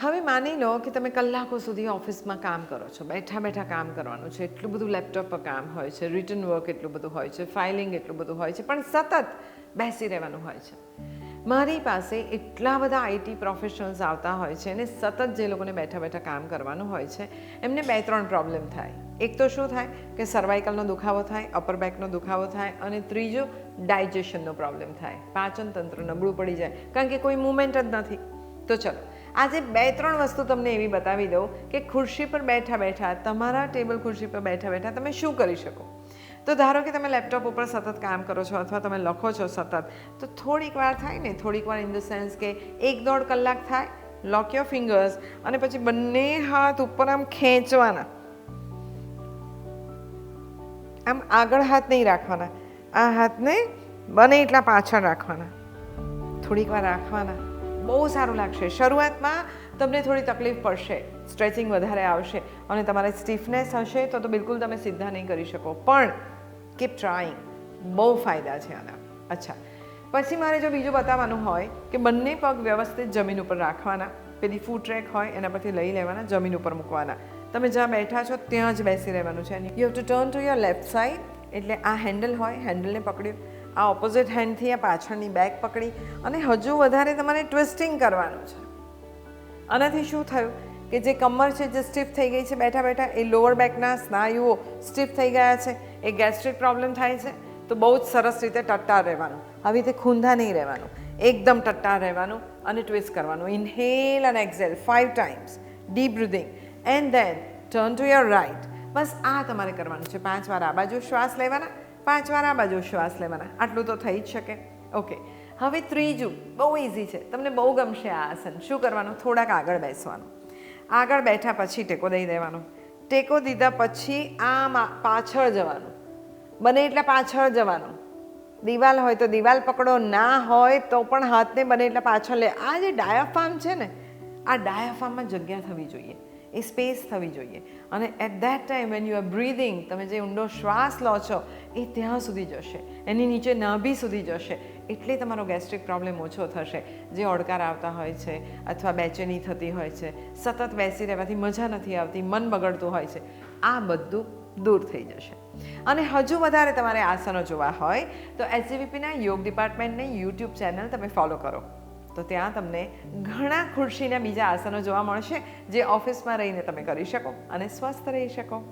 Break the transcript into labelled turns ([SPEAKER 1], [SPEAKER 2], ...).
[SPEAKER 1] હવે માની લો કે તમે કલાકો સુધી ઓફિસમાં કામ કરો છો, બેઠા બેઠા કામ કરવાનું છે, એટલું બધું લેપટોપ પર કામ હોય છે, રિટન વર્ક એટલું બધું હોય છે, ફાઇલિંગ એટલું બધું હોય છે, પણ સતત બેસી રહેવાનું હોય છે. મારી પાસે એટલા બધા આઈટી પ્રોફેશનલ્સ આવતા હોય છે અને સતત જે લોકોને બેઠા બેઠા કામ કરવાનું હોય છે એમને 2-3 પ્રોબ્લેમ થાય. એક તો શું થાય કે સર્વાઇકલનો દુખાવો થાય, અપર બેકનો દુખાવો થાય, અને ત્રીજો ડાયજેશનનો પ્રોબ્લેમ થાય, પાચન તંત્ર નબળું પડી જાય, કારણ કે કોઈ મૂવમેન્ટ જ નથી. તો ચલો આજે 2-3 વસ્તુ તમને એવી બતાવી દઉં કે ખુરશી પર બેઠા બેઠા, તમારા ટેબલ ખુરશી પર બેઠા બેઠા તમે શું કરી શકો. તો ધારો કે તમે લેપટોપ ઉપર સતત કામ કરો છો અથવા તમે લખો છો સતત, તો થોડીક વાર થાય ને, થોડીક વાર ઇન ધ સેન્સ કે 1-1.5 કલાક થાય, લોક યોર ફિંગર્સ, અને પછી બંને હાથ ઉપર આમ ખેંચવાના, આમ આગળ હાથ નહીં રાખવાના, આ હાથને બને એટલા પાછળ રાખવાના, થોડીક વાર રાખવાના. બહુ સારું લાગશે. શરૂઆતમાં તમને થોડી તકલીફ પડશે, સ્ટ્રેચિંગ વધારે આવશે અને તમારે સ્ટીફનેસ હશે તો બિલકુલ તમે સીધા નહીં કરી શકો, પણ કીપ ટ્રાઈંગ. બહુ ફાયદા છે આના. અચ્છા, પછી મારે જો બીજું બતાવવાનું હોય કે બંને પગ વ્યવસ્થિત જમીન ઉપર રાખવાના, પેલી ફૂટ ટ્રેક હોય એના પરથી લઈ લેવાના, જમીન ઉપર મૂકવાના. તમે જ્યાં બેઠા છો ત્યાં જ બેસી રહેવાનું છે. You have to turn to your left side, એટલે આ હેન્ડલ હોય, હેન્ડલને પકડ્યું, આ ઓપોઝિટ હેન્ડથી આ પાછળની બેક પકડી, અને હજુ વધારે તમારે ટ્વિસ્ટિંગ કરવાનું છે. આનાથી શું થયું કે જે કમર છે જે સ્ટીફ થઈ ગઈ છે બેઠા બેઠા, એ લોઅર બેકના સ્નાયુઓ સ્ટીફ થઈ ગયા છે, એ ગેસ્ટ્રિક પ્રોબ્લેમ થાય છે. તો બહુ જ સરસ રીતે ટટ્ટાર રહેવાનું, આવી રીતે ખૂંધા નહીં રહેવાનું, એકદમ ટટ્ટાર રહેવાનું અને ટ્વિસ્ટ કરવાનું. ઇન્હેલ અને exhale 5 times, deep breathing, and then turn to your right. બસ આ તમારે કરવાનું છે. 5 વાર આ બાજુ શ્વાસ લેવાના, 5 વાર આ બાજુ શ્વાસ લેવાના. આટલું તો થઈ જ શકે. ઓકે, હવે ત્રીજું બહુ ઇઝી છે, તમને બહુ ગમશે આ આસન. શું કરવાનું? થોડાક આગળ બેસવાનું. આગળ બેઠા પછી ટેકો દઈ દેવાનો. ટેકો દીધા પછી આમ પાછળ જવાનું, બને એટલા પાછળ જવાનું. દિવાલ હોય તો દિવાલ પકડો, ના હોય તો પણ હાથને બને એટલા પાછળ લે. આ જે ડાયાફ્રામ છે ને, આ ડાયાફ્રામમાં જગ્યા થવી જોઈએ, એ સ્પેસ થવી જોઈએ. અને at that time when you are breathing, તમે જે ઊંડો શ્વાસ લો છો એ ત્યાં સુધી જશે, એની નીચે નાભી સુધી જશે. એટલે તમારો ગેસ્ટ્રિક પ્રોબ્લેમ ઓછો થશે. જે ઓડકાર આવતા હોય છે અથવા બેચેની થતી હોય છે, સતત બેસી રહેવાથી મજા નથી આવતી, મન બગડતું હોય છે, આ બધું દૂર થઈ જશે. અને હજુ વધારે તમારે આસનો જોવા હોય તો એસજીવીપીના યોગ ડિપાર્ટમેન્ટની યુટ્યુબ ચેનલ તમે ફોલો કરો, તો ત્યાં તમને ઘણા ખુરશીના બીજા આસનો જોવા મળશે જે ઓફિસમાં રહીને તમે કરી શકો અને સ્વસ્થ રહી શકો.